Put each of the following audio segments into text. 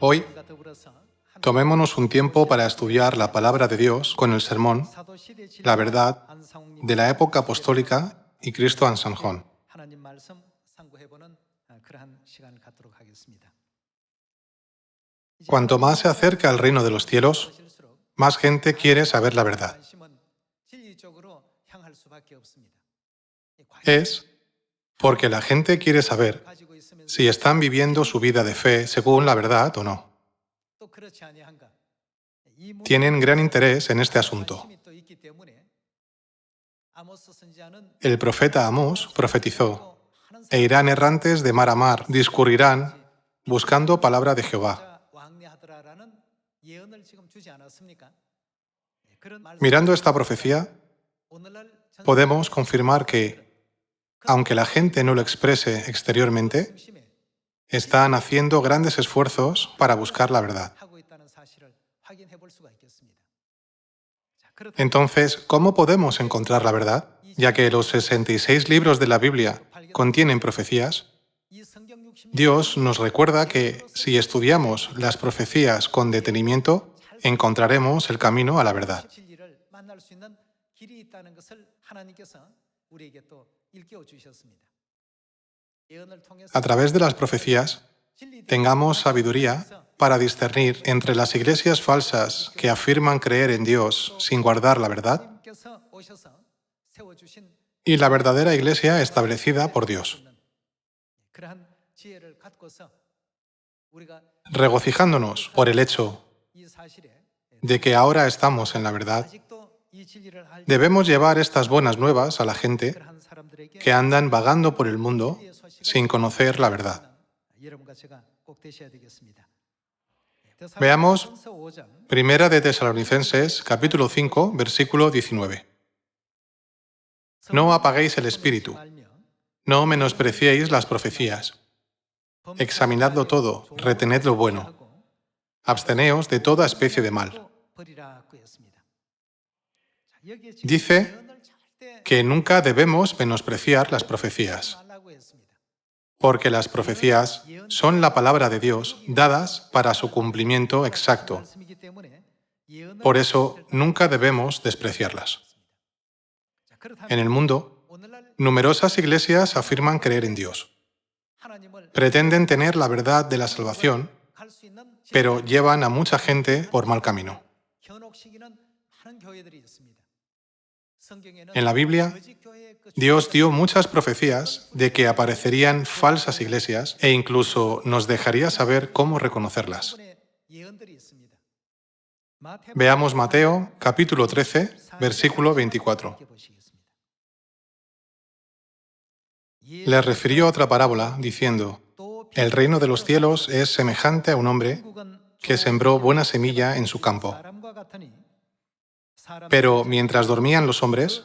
Hoy, tomémonos un tiempo para estudiar la palabra de Dios con el sermón La verdad de la época apostólica y Cristo Ansanjón. Cuanto más se acerca al reino de los cielos, más gente quiere saber la verdad. Es porque la gente quiere saber si están viviendo su vida de fe según la verdad o no. Tienen gran interés en este asunto. El profeta Amós profetizó: «E irán errantes de mar a mar, discurrirán buscando palabra de Jehová». Mirando esta profecía, podemos confirmar que, aunque la gente no lo exprese exteriormente, están haciendo grandes esfuerzos para buscar la verdad. Entonces, ¿cómo podemos encontrar la verdad? Ya que los 66 libros de la Biblia contienen profecías, Dios nos recuerda que si estudiamos las profecías con detenimiento, encontraremos el camino a la verdad. A través de las profecías, tengamos sabiduría para discernir entre las iglesias falsas que afirman creer en Dios sin guardar la verdad y la verdadera iglesia establecida por Dios. Regocijándonos por el hecho de que ahora estamos en la verdad, debemos llevar estas buenas nuevas a la gente que andan vagando por el mundo sin conocer la verdad. Veamos 1 de Tesalonicenses, capítulo 5, versículo 19. No apaguéis el espíritu, no menospreciéis las profecías. Examinadlo todo, retened lo bueno. Absteneos de toda especie de mal. Dice que nunca debemos menospreciar las profecías, porque las profecías son la palabra de Dios dadas para su cumplimiento exacto. Por eso, nunca debemos despreciarlas. En el mundo, numerosas iglesias afirman creer en Dios. Pretenden tener la verdad de la salvación, pero llevan a mucha gente por mal camino. En la Biblia, Dios dio muchas profecías de que aparecerían falsas iglesias e incluso nos dejaría saber cómo reconocerlas. Veamos Mateo, capítulo 13, versículo 24. Le refirió otra parábola, diciendo: «El reino de los cielos es semejante a un hombre que sembró buena semilla en su campo. Pero mientras dormían los hombres,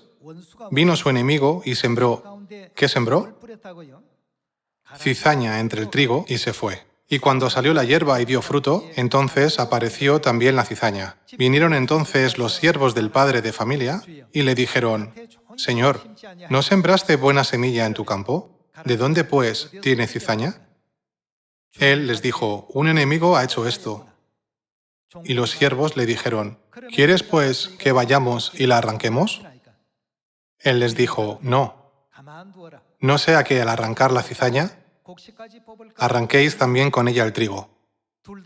vino su enemigo y sembró». ¿Qué sembró? Cizaña entre el trigo y se fue. Y cuando salió la hierba y dio fruto, entonces apareció también la cizaña. Vinieron entonces los siervos del padre de familia y le dijeron: «Señor, ¿no sembraste buena semilla en tu campo? ¿De dónde, pues, tiene cizaña?» Él les dijo: «Un enemigo ha hecho esto». Y los siervos le dijeron: «¿Quieres, pues, que vayamos y la arranquemos?» Él les dijo: «No, no sea que al arrancar la cizaña, arranquéis también con ella el trigo.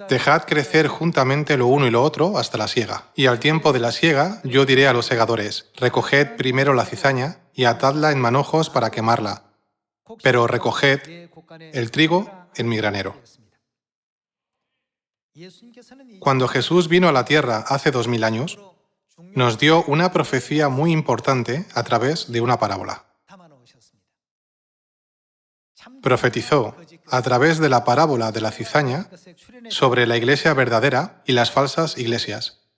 Dejad crecer juntamente lo uno y lo otro hasta la siega. Y al tiempo de la siega, yo diré a los segadores: recoged primero la cizaña y atadla en manojos para quemarla, pero recoged el trigo en mi granero». Cuando Jesús vino a la tierra hace 2000 años, nos dio una profecía muy importante a través de una parábola. Profetizó, a través de la parábola de la cizaña, sobre la iglesia verdadera y las falsas iglesias,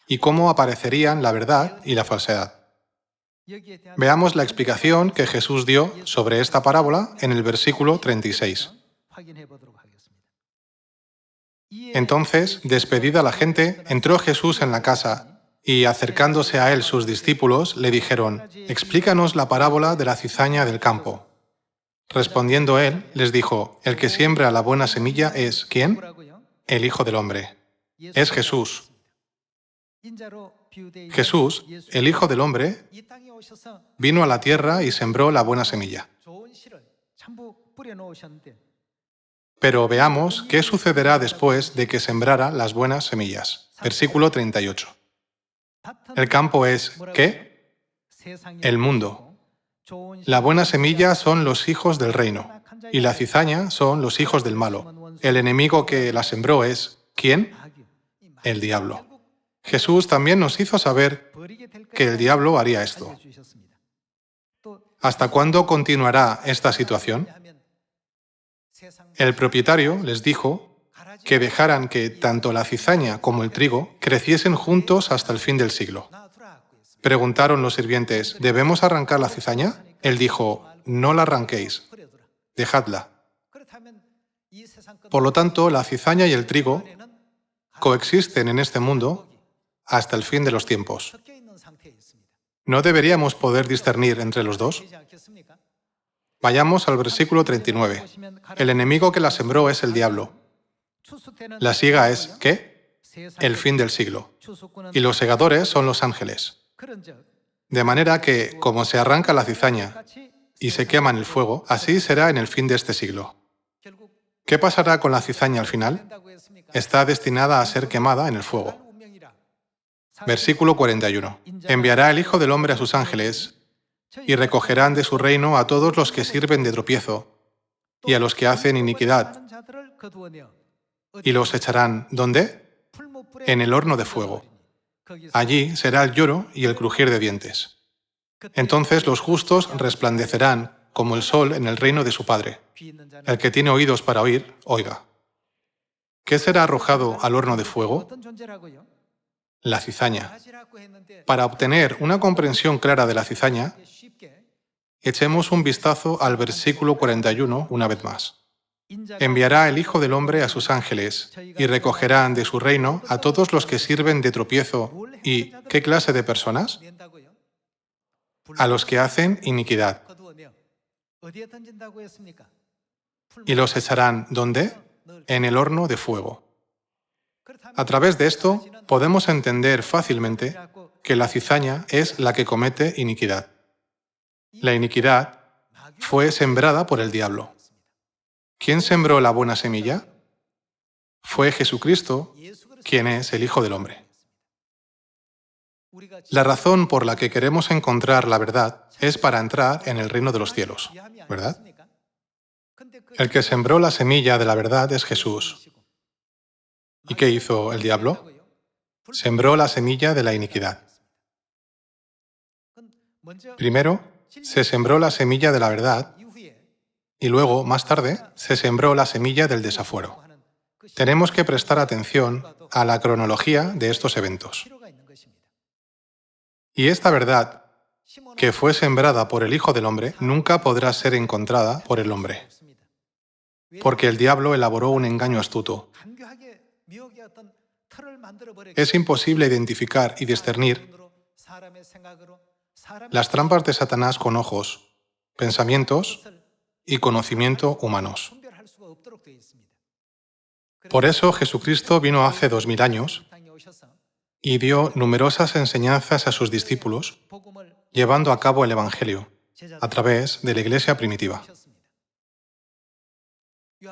y cómo aparecerían la verdad y la falsedad. Veamos la explicación que Jesús dio sobre esta parábola en el versículo 36. Entonces, despedida la gente, entró Jesús en la casa, y acercándose a él sus discípulos, le dijeron: «Explícanos la parábola de la cizaña del campo». Respondiendo él, les dijo: «El que siembra la buena semilla es, ¿quién? el Hijo del Hombre. Es Jesús. Jesús, el Hijo del Hombre, vino a la tierra y sembró la buena semilla. Pero veamos qué sucederá después de que sembrara las buenas semillas. Versículo 38. El campo es, ¿qué? El mundo. La buena semilla son los hijos del reino, y la cizaña son los hijos del malo. El enemigo que la sembró es, ¿quién? El diablo. Jesús también nos hizo saber que el diablo haría esto. ¿Hasta cuándo continuará esta situación? El propietario les dijo que dejaran que tanto la cizaña como el trigo creciesen juntos hasta el fin del siglo. Preguntaron los sirvientes, ¿debemos arrancar la cizaña? Él dijo, no la arranquéis, dejadla. Por lo tanto, la cizaña y el trigo coexisten en este mundo hasta el fin de los tiempos. ¿No deberíamos poder discernir entre los dos? Vayamos al versículo 39. El enemigo que la sembró es el diablo. La siega es, ¿qué? El fin del siglo. Y los segadores son los ángeles. De manera que, como se arranca la cizaña y se quema en el fuego, así será en el fin de este siglo. ¿Qué pasará con la cizaña al final? Está destinada a ser quemada en el fuego. Versículo 41. Enviará el Hijo del Hombre a sus ángeles y recogerán de su reino a todos los que sirven de tropiezo y a los que hacen iniquidad, y los echarán, ¿dónde? En el horno de fuego. Allí será el lloro y el crujir de dientes. Entonces los justos resplandecerán como el sol en el reino de su Padre. El que tiene oídos para oír, oiga. ¿Qué será arrojado al horno de fuego? La cizaña. Para obtener una comprensión clara de la cizaña, echemos un vistazo al versículo 41 una vez más. Enviará el Hijo del Hombre a sus ángeles y recogerán de su reino a todos los que sirven de tropiezo. ¿Y qué clase de personas? A los que hacen iniquidad. Y los echarán, ¿dónde? En el horno de fuego. A través de esto, podemos entender fácilmente que la cizaña es la que comete iniquidad. La iniquidad fue sembrada por el diablo. ¿Quién sembró la buena semilla? Fue Jesucristo, quien es el Hijo del Hombre. La razón por la que queremos encontrar la verdad es para entrar en el reino de los cielos, ¿verdad? El que sembró la semilla de la verdad es Jesús. ¿Y qué hizo el diablo? Sembró la semilla de la iniquidad. Primero, se sembró la semilla de la verdad y luego, más tarde, se sembró la semilla del desafuero. Tenemos que prestar atención a la cronología de estos eventos. Y esta verdad, que fue sembrada por el Hijo del Hombre, nunca podrá ser encontrada por el hombre, porque el diablo elaboró un engaño astuto. Es imposible identificar y discernir las trampas de Satanás con ojos, pensamientos y conocimiento humanos. Por eso Jesucristo vino hace 2000 años y dio numerosas enseñanzas a sus discípulos, llevando a cabo el Evangelio a través de la Iglesia primitiva.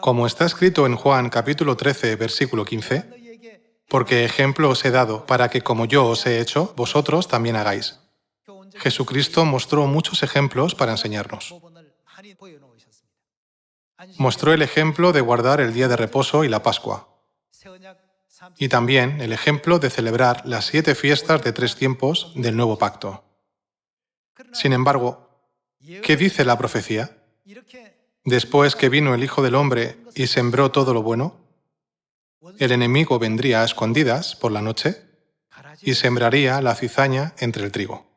Como está escrito en Juan capítulo 13, versículo 15, porque ejemplo os he dado para que como yo os he hecho, vosotros también hagáis. Jesucristo mostró muchos ejemplos para enseñarnos. Mostró el ejemplo de guardar el día de reposo y la Pascua, y también el ejemplo de celebrar las 7 fiestas de 3 tiempos del nuevo pacto. Sin embargo, ¿qué dice la profecía? Después que vino el Hijo del Hombre y sembró todo lo bueno, el enemigo vendría a escondidas por la noche y sembraría la cizaña entre el trigo.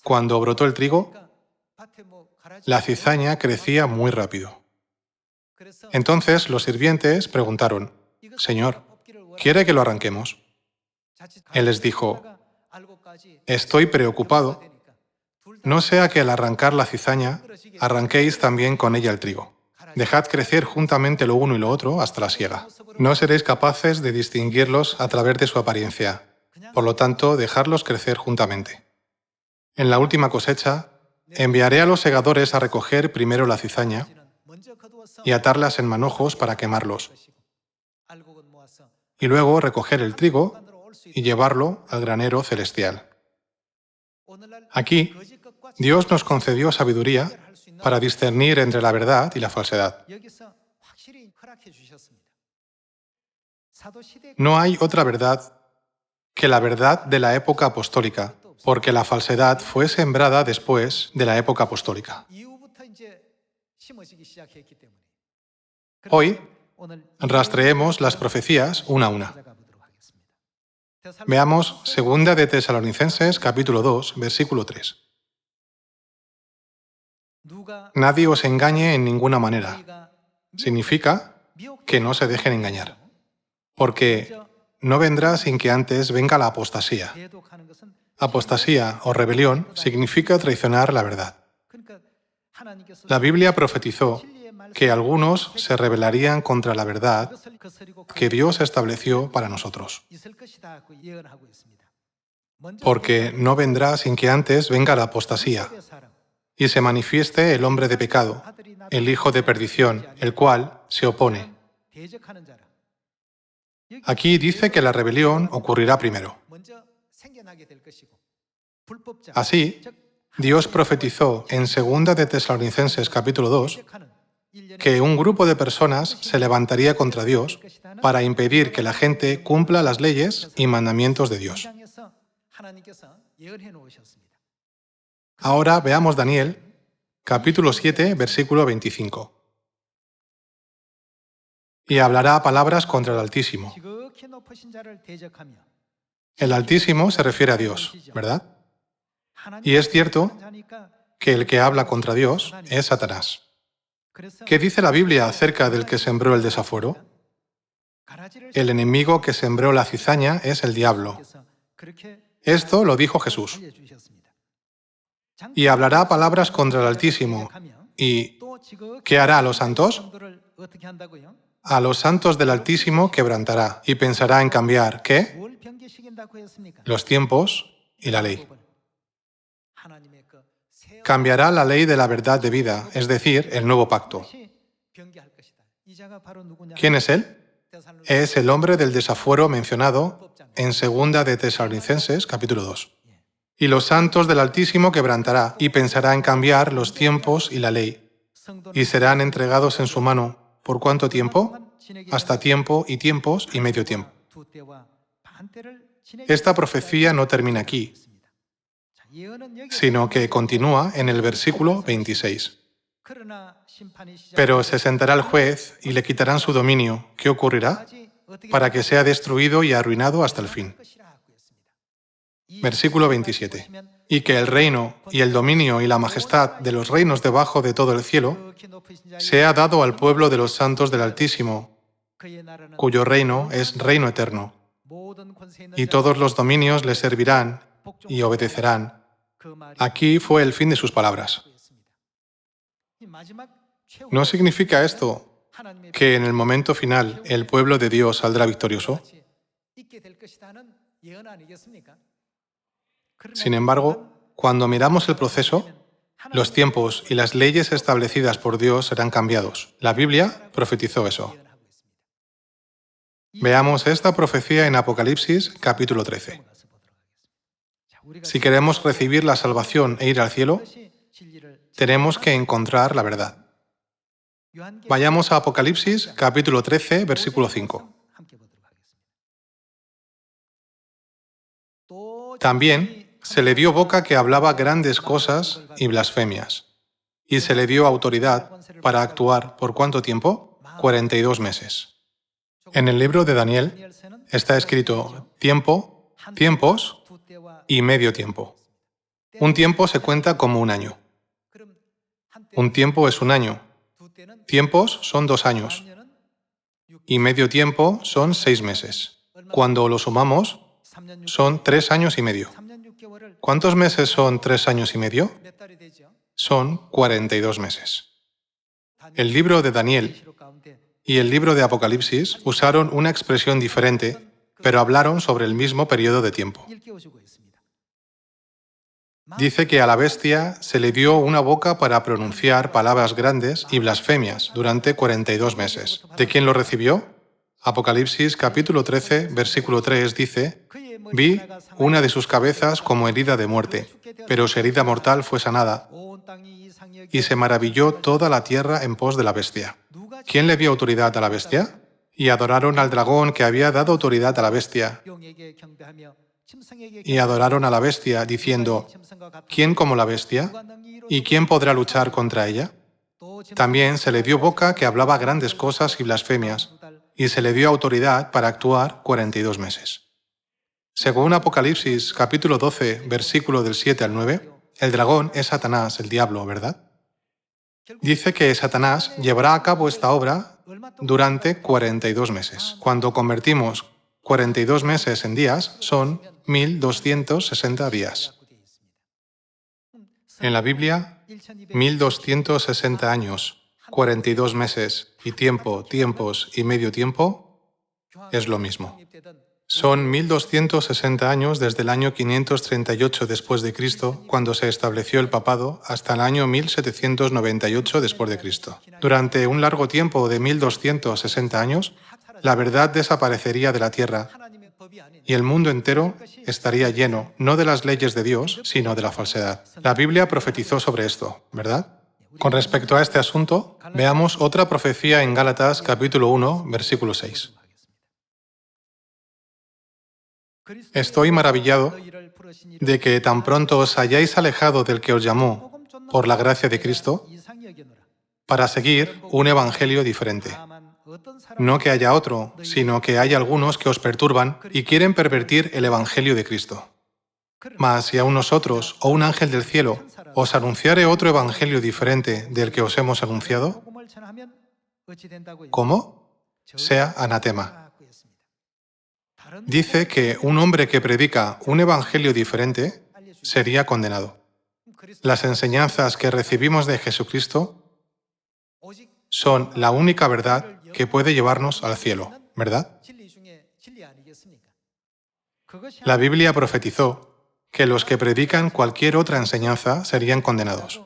Cuando brotó el trigo, la cizaña crecía muy rápido. Entonces los sirvientes preguntaron, «Señor, ¿quiere que lo arranquemos?» Él les dijo, «Estoy preocupado, no sea que al arrancar la cizaña, arranquéis también con ella el trigo». Dejad crecer juntamente lo uno y lo otro hasta la siega. No seréis capaces de distinguirlos a través de su apariencia. Por lo tanto, dejadlos crecer juntamente. En la última cosecha, enviaré a los segadores a recoger primero la cizaña y atarlas en manojos para quemarlos, y luego recoger el trigo y llevarlo al granero celestial. Aquí, Dios nos concedió sabiduría para discernir entre la verdad y la falsedad. No hay otra verdad que la verdad de la época apostólica, porque la falsedad fue sembrada después de la época apostólica. Hoy, rastreemos las profecías una a una. Veamos 2 de Tesalonicenses, capítulo 2, versículo 3. Nadie os engañe en ninguna manera. Significa que no se dejen engañar, porque no vendrá sin que antes venga la apostasía. Apostasía o rebelión significa traicionar la verdad. La Biblia profetizó que algunos se rebelarían contra la verdad que Dios estableció para nosotros. Porque no vendrá sin que antes venga la apostasía y se manifieste el hombre de pecado, el hijo de perdición, el cual se opone. Aquí dice que la rebelión ocurrirá primero. Así, Dios profetizó en 2 de Tesalonicenses capítulo 2 que un grupo de personas se levantaría contra Dios para impedir que la gente cumpla las leyes y mandamientos de Dios. Ahora veamos Daniel, capítulo 7, versículo 25. Y hablará palabras contra el Altísimo. El Altísimo se refiere a Dios, ¿verdad? Y es cierto que el que habla contra Dios es Satanás. ¿Qué dice la Biblia acerca del que sembró el desafuero? El enemigo que sembró la cizaña es el diablo. Esto lo dijo Jesús. Y hablará palabras contra el Altísimo. ¿Y qué hará a los santos? A los santos del Altísimo quebrantará y pensará en cambiar, ¿qué? Los tiempos y la ley. Cambiará la ley de la verdad de vida, es decir, el nuevo pacto. ¿Quién es él? Es el hombre del desafuero mencionado en 2 de Tesalonicenses, capítulo 2. Y los santos del Altísimo quebrantará y pensará en cambiar los tiempos y la ley, y serán entregados en su mano. ¿Por cuánto tiempo? Hasta tiempo y tiempos y medio tiempo. Esta profecía no termina aquí, sino que continúa en el versículo 26. Pero se sentará el juez y le quitarán su dominio. ¿Qué ocurrirá? Para que sea destruido y arruinado hasta el fin. Versículo 27. Y que el reino y el dominio y la majestad de los reinos debajo de todo el cielo sea dado al pueblo de los santos del Altísimo, cuyo reino es reino eterno. Y todos los dominios le servirán y obedecerán. Aquí fue el fin de sus palabras. ¿No significa esto que en el momento final el pueblo de Dios saldrá victorioso? Sin embargo, cuando miramos el proceso, los tiempos y las leyes establecidas por Dios serán cambiados. La Biblia profetizó eso. Veamos esta profecía en Apocalipsis, capítulo 13. Si queremos recibir la salvación e ir al cielo, tenemos que encontrar la verdad. Vayamos a Apocalipsis, capítulo 13, versículo 5. También se le dio boca que hablaba grandes cosas y blasfemias, y se le dio autoridad para actuar ¿por cuánto tiempo? 42 meses. En el libro de Daniel está escrito tiempo, tiempos y medio tiempo. Un tiempo se cuenta como un año. Un tiempo es un año. Tiempos son 2 años. Y medio tiempo son 6 meses. Cuando lo sumamos, son 3 años y medio. ¿Cuántos meses son 3 años y medio? Son 42 meses. El libro de Daniel y el libro de Apocalipsis usaron una expresión diferente, pero hablaron sobre el mismo periodo de tiempo. Dice que a la bestia se le dio una boca para pronunciar palabras grandes y blasfemias durante 42 meses. ¿De quién lo recibió? Apocalipsis capítulo 13, versículo 3 dice: «Vi una de sus cabezas como herida de muerte, pero su herida mortal fue sanada, y se maravilló toda la tierra en pos de la bestia». ¿Quién le dio autoridad a la bestia? Y adoraron al dragón que había dado autoridad a la bestia. Y adoraron a la bestia, diciendo: ¿quién como la bestia? ¿Y quién podrá luchar contra ella? También se le dio boca que hablaba grandes cosas y blasfemias, y se le dio autoridad para actuar 42 meses. Según Apocalipsis capítulo 12, versículo del 7 al 9, el dragón es Satanás, el diablo, ¿verdad? Dice que Satanás llevará a cabo esta obra durante 42 meses. Cuando convertimos 42 meses en días, son 1260 días. En la Biblia, 1260 años, 42 meses y tiempo, tiempos y medio tiempo es lo mismo. Son 1260 años desde el año 538 después de Cristo, cuando se estableció el papado, hasta el año 1798 después de Cristo. Durante un largo tiempo de 1260 años, la verdad desaparecería de la tierra y el mundo entero estaría lleno no de las leyes de Dios, sino de la falsedad. La Biblia profetizó sobre esto, ¿verdad? Con respecto a este asunto, veamos otra profecía en Gálatas capítulo 1, versículo 6. Estoy maravillado de que tan pronto os hayáis alejado del que os llamó por la gracia de Cristo para seguir un evangelio diferente. No que haya otro, sino que hay algunos que os perturban y quieren pervertir el evangelio de Cristo. Mas si aún nosotros o un ángel del cielo os anunciare otro evangelio diferente del que os hemos anunciado, ¿cómo? Sea anatema. Dice que un hombre que predica un evangelio diferente sería condenado. Las enseñanzas que recibimos de Jesucristo son la única verdad que puede llevarnos al cielo, ¿verdad? La Biblia profetizó que los que predican cualquier otra enseñanza serían condenados.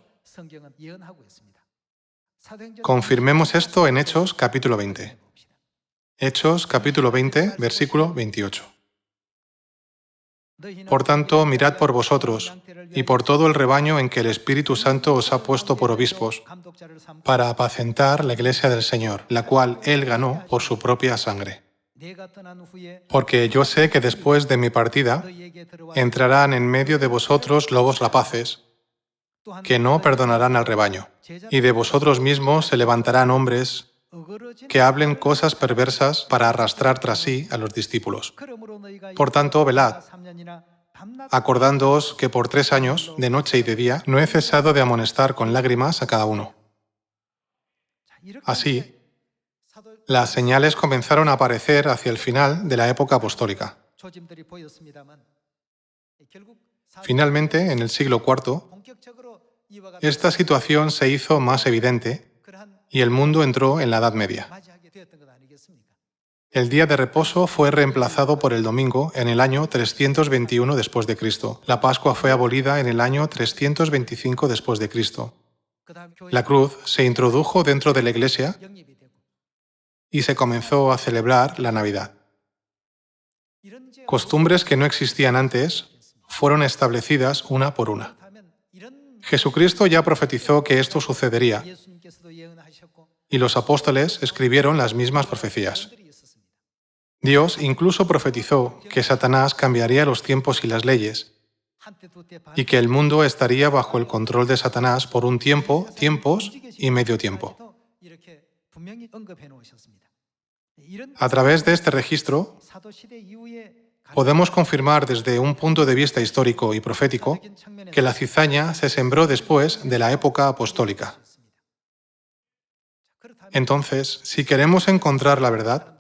Confirmemos esto en Hechos capítulo 20. Hechos capítulo 20, versículo 28. Por tanto, mirad por vosotros y por todo el rebaño en que el Espíritu Santo os ha puesto por obispos, para apacentar la iglesia del Señor, la cual Él ganó por su propia sangre. Porque yo sé que después de mi partida entrarán en medio de vosotros lobos rapaces, que no perdonarán al rebaño, y de vosotros mismos se levantarán hombres que hablen cosas perversas para arrastrar tras sí a los discípulos. Por tanto, velad, acordándoos que por 3 años, de noche y de día, no he cesado de amonestar con lágrimas a cada uno. Así, las señales comenzaron a aparecer hacia el final de la época apostólica. Finalmente, en el siglo IV, esta situación se hizo más evidente y el mundo entró en la Edad Media. El día de reposo fue reemplazado por el domingo en el año 321 después de Cristo. La Pascua fue abolida en el año 325 después de Cristo. La cruz se introdujo dentro de la Iglesia y se comenzó a celebrar la Navidad. Costumbres que no existían antes fueron establecidas una por una. Jesucristo ya profetizó que esto sucedería, y los apóstoles escribieron las mismas profecías. Dios incluso profetizó que Satanás cambiaría los tiempos y las leyes, y que el mundo estaría bajo el control de Satanás por un tiempo, tiempos y medio tiempo. A través de este registro, podemos confirmar desde un punto de vista histórico y profético que la cizaña se sembró después de la época apostólica. Entonces, si queremos encontrar la verdad,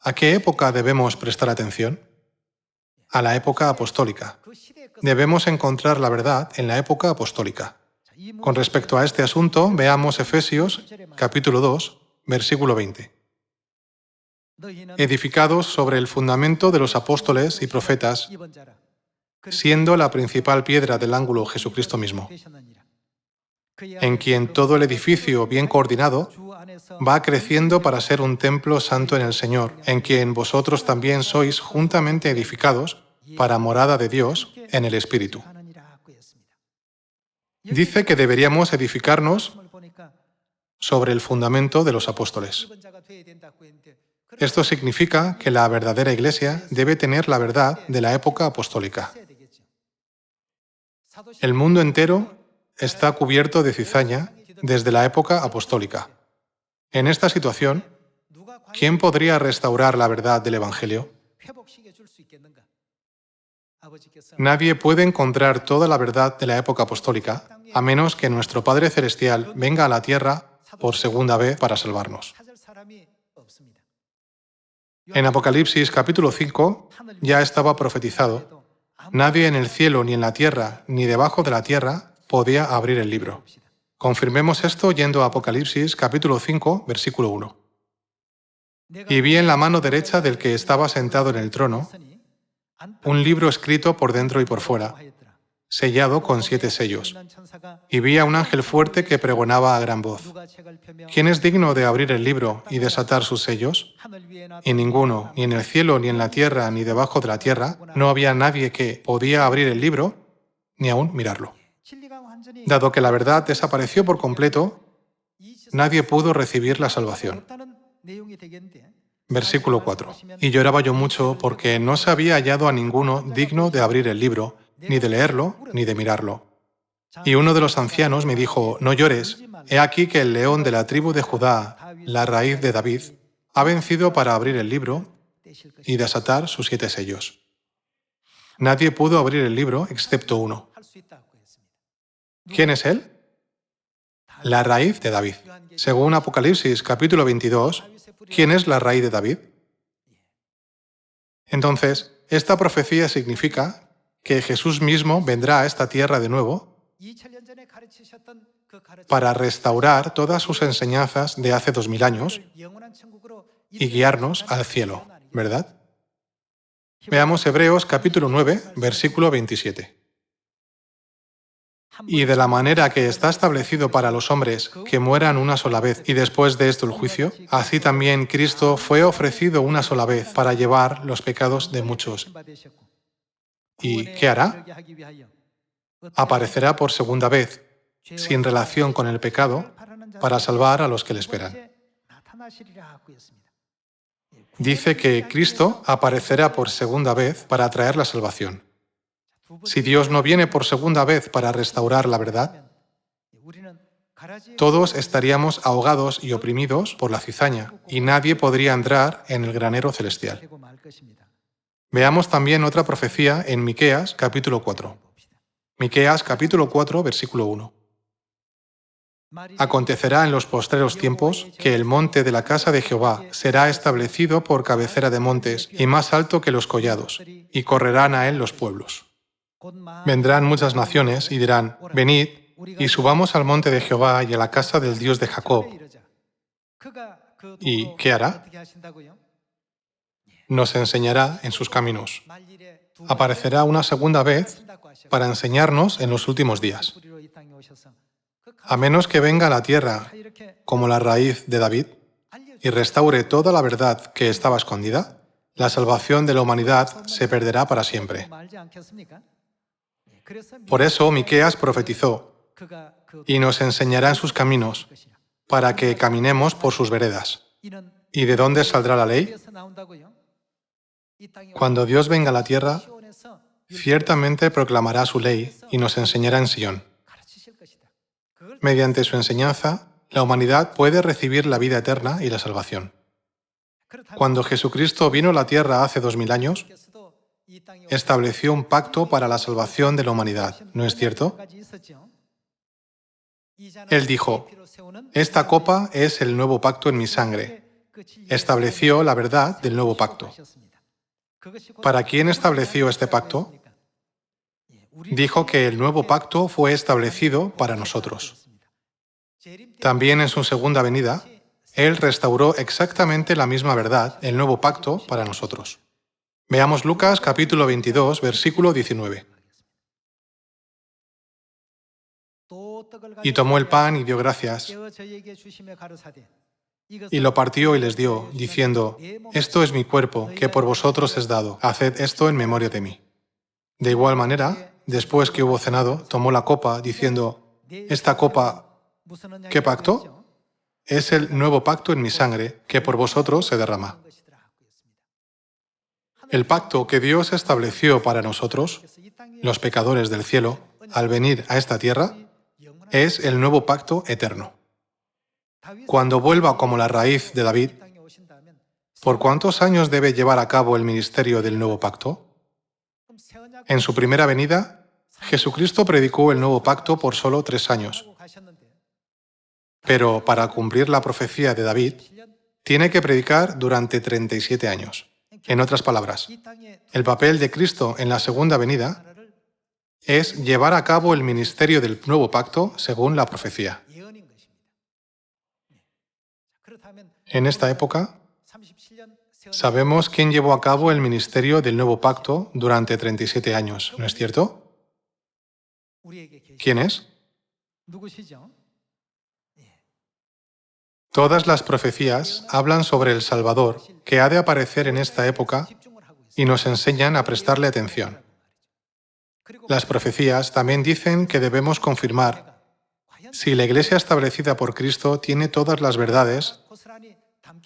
¿a qué época debemos prestar atención? A la época apostólica. Debemos encontrar la verdad en la época apostólica. Con respecto a este asunto, veamos Efesios capítulo 2, versículo 20. Edificados sobre el fundamento de los apóstoles y profetas, siendo la principal piedra del ángulo Jesucristo mismo, en quien todo el edificio bien coordinado va creciendo para ser un templo santo en el Señor, en quien vosotros también sois juntamente edificados para morada de Dios en el Espíritu. Dice que deberíamos edificarnos sobre el fundamento de los apóstoles. Esto significa que la verdadera Iglesia debe tener la verdad de la época apostólica. El mundo entero está cubierto de cizaña desde la época apostólica. En esta situación, ¿quién podría restaurar la verdad del Evangelio? Nadie puede encontrar toda la verdad de la época apostólica a menos que nuestro Padre Celestial venga a la tierra por segunda vez para salvarnos. En Apocalipsis capítulo 5 ya estaba profetizado: nadie en el cielo, ni en la tierra, ni debajo de la tierra podía abrir el libro. Confirmemos esto yendo a Apocalipsis capítulo 5, versículo 1. Y vi en la mano derecha del que estaba sentado en el trono un libro escrito por dentro y por fuera, sellado con 7 sellos. Y vi a un ángel fuerte que pregonaba a gran voz: ¿quién es digno de abrir el libro y desatar sus sellos? Y ninguno, ni en el cielo, ni en la tierra, ni debajo de la tierra, no había nadie que podía abrir el libro, ni aún mirarlo. Dado que la verdad desapareció por completo, nadie pudo recibir la salvación. Versículo 4. Y lloraba yo mucho porque no se había hallado a ninguno digno de abrir el libro, ni de leerlo, ni de mirarlo. Y uno de los ancianos me dijo: no llores, he aquí que el león de la tribu de Judá, la raíz de David, ha vencido para abrir el libro y desatar sus 7 sellos. Nadie pudo abrir el libro excepto uno. ¿Quién es él? La raíz de David. Según Apocalipsis capítulo 22, ¿quién es la raíz de David? Entonces, esta profecía significa que Jesús mismo vendrá a esta tierra de nuevo para restaurar todas sus enseñanzas de hace 2000 años y guiarnos al cielo, ¿verdad? Veamos Hebreos capítulo 9, versículo 27. Y de la manera que está establecido para los hombres que mueran una sola vez y después de esto el juicio, así también Cristo fue ofrecido una sola vez para llevar los pecados de muchos. ¿Y qué hará? Aparecerá por segunda vez, sin relación con el pecado, para salvar a los que le esperan. Dice que Cristo aparecerá por segunda vez para traer la salvación. Si Dios no viene por segunda vez para restaurar la verdad, todos estaríamos ahogados y oprimidos por la cizaña, y nadie podría entrar en el granero celestial. Veamos también otra profecía en Miqueas capítulo 4. Miqueas capítulo 4, versículo 1. Acontecerá en los postreros tiempos que el monte de la casa de Jehová será establecido por cabecera de montes y más alto que los collados, y correrán a él los pueblos. Vendrán muchas naciones y dirán: venid y subamos al monte de Jehová y a la casa del Dios de Jacob. ¿Y qué hará? Nos enseñará en sus caminos. Aparecerá una segunda vez para enseñarnos en los últimos días. A menos que venga a la tierra como la raíz de David y restaure toda la verdad que estaba escondida, la salvación de la humanidad se perderá para siempre. Por eso Miqueas profetizó: y nos enseñará en sus caminos, para que caminemos por sus veredas. ¿Y de dónde saldrá la ley? Cuando Dios venga a la tierra, ciertamente proclamará su ley y nos enseñará en Sion. Mediante su enseñanza, la humanidad puede recibir la vida eterna y la salvación. Cuando Jesucristo vino a la tierra hace 2000 años, estableció un pacto para la salvación de la humanidad, ¿no es cierto? Él dijo: esta copa es el nuevo pacto en mi sangre. Estableció la verdad del nuevo pacto. ¿Para quién estableció este pacto? dijo que el nuevo pacto fue establecido para nosotros. También en su segunda venida, Él restauró exactamente la misma verdad, el nuevo pacto, para nosotros. Veamos Lucas capítulo 22, versículo 19. Y tomó el pan y dio gracias, y lo partió y les dio, diciendo, esto es mi cuerpo, que por vosotros es dado, haced esto en memoria de mí. De igual manera, después que hubo cenado, tomó la copa, diciendo, esta copa, ¿qué pacto? Es el nuevo pacto en mi sangre, que por vosotros se derrama. El pacto que Dios estableció para nosotros, los pecadores del cielo, al venir a esta tierra, es el nuevo pacto eterno. Cuando vuelva como la raíz de David, ¿por cuántos años debe llevar a cabo el ministerio del nuevo pacto? En su primera venida, Jesucristo predicó el nuevo pacto por solo 3 años. Pero para cumplir la profecía de David, tiene que predicar durante 37 años. En otras palabras, el papel de Cristo en la segunda venida es llevar a cabo el ministerio del nuevo pacto según la profecía. En esta época, sabemos quién llevó a cabo el ministerio del nuevo pacto durante 37 años, ¿no es cierto? ¿Quién es? Todas las profecías hablan sobre el Salvador que ha de aparecer en esta época y nos enseñan a prestarle atención. Las profecías también dicen que debemos confirmar si la Iglesia establecida por Cristo tiene todas las verdades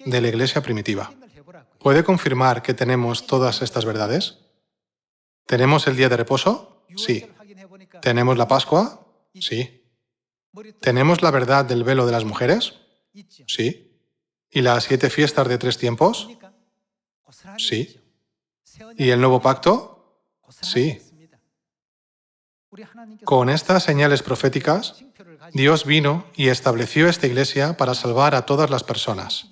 de la Iglesia primitiva. ¿Puede confirmar que tenemos todas estas verdades? ¿Tenemos el día de reposo? Sí. ¿Tenemos la Pascua? Sí. ¿Tenemos la verdad del velo de las mujeres? Sí. ¿Y las 7 fiestas de 3 tiempos? Sí. ¿Y el nuevo pacto? Sí. Con estas señales proféticas, Dios vino y estableció esta iglesia para salvar a todas las personas.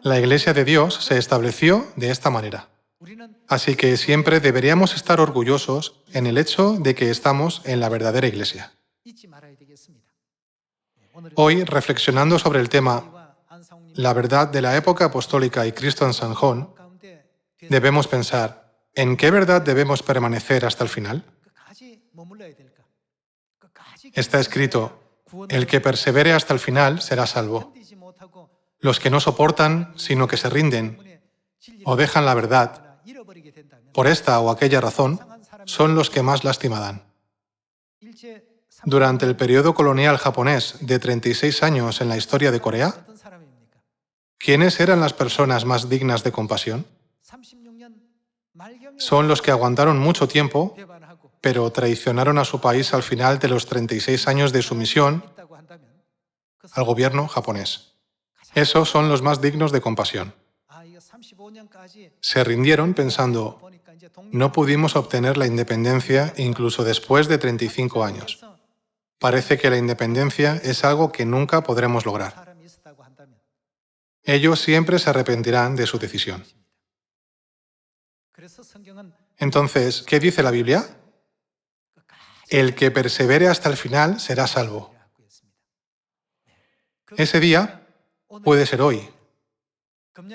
La iglesia de Dios se estableció de esta manera. Así que siempre deberíamos estar orgullosos en el hecho de que estamos en la verdadera iglesia. Hoy, reflexionando sobre el tema la verdad de la época apostólica y Cristo en San Juan, debemos pensar, ¿en qué verdad debemos permanecer hasta el final? Está escrito, el que persevere hasta el final será salvo. Los que no soportan, sino que se rinden o dejan la verdad, por esta o aquella razón, son los que más lástima dan. Durante el periodo colonial japonés de 36 años en la historia de Corea, ¿quiénes eran las personas más dignas de compasión? Son los que aguantaron mucho tiempo, pero traicionaron a su país al final de los 36 años de sumisión al gobierno japonés. Esos son los más dignos de compasión. Se rindieron pensando, no pudimos obtener la independencia incluso después de 35 años. Parece que la independencia es algo que nunca podremos lograr. Ellos siempre se arrepentirán de su decisión. Entonces, ¿qué dice la Biblia? El que persevere hasta el final será salvo. Ese día puede ser hoy.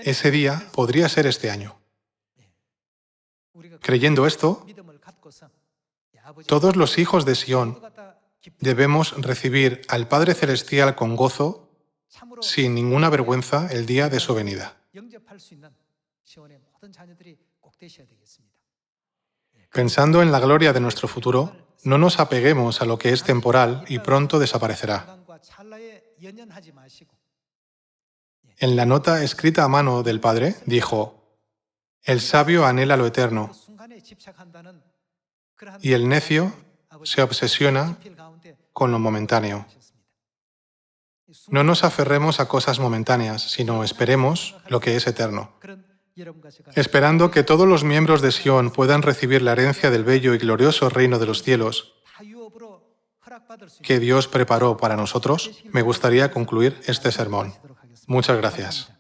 Ese día podría ser este año. Creyendo esto, todos los hijos de Sión debemos recibir al Padre Celestial con gozo, sin ninguna vergüenza, el día de su venida. Pensando en la gloria de nuestro futuro, no nos apeguemos a lo que es temporal y pronto desaparecerá. En la nota escrita a mano del Padre, dijo, el sabio anhela lo eterno y el necio se obsesiona con lo momentáneo. No nos aferremos a cosas momentáneas, sino esperemos lo que es eterno. Esperando que todos los miembros de Sión puedan recibir la herencia del bello y glorioso reino de los cielos que Dios preparó para nosotros, me gustaría concluir este sermón. Muchas gracias.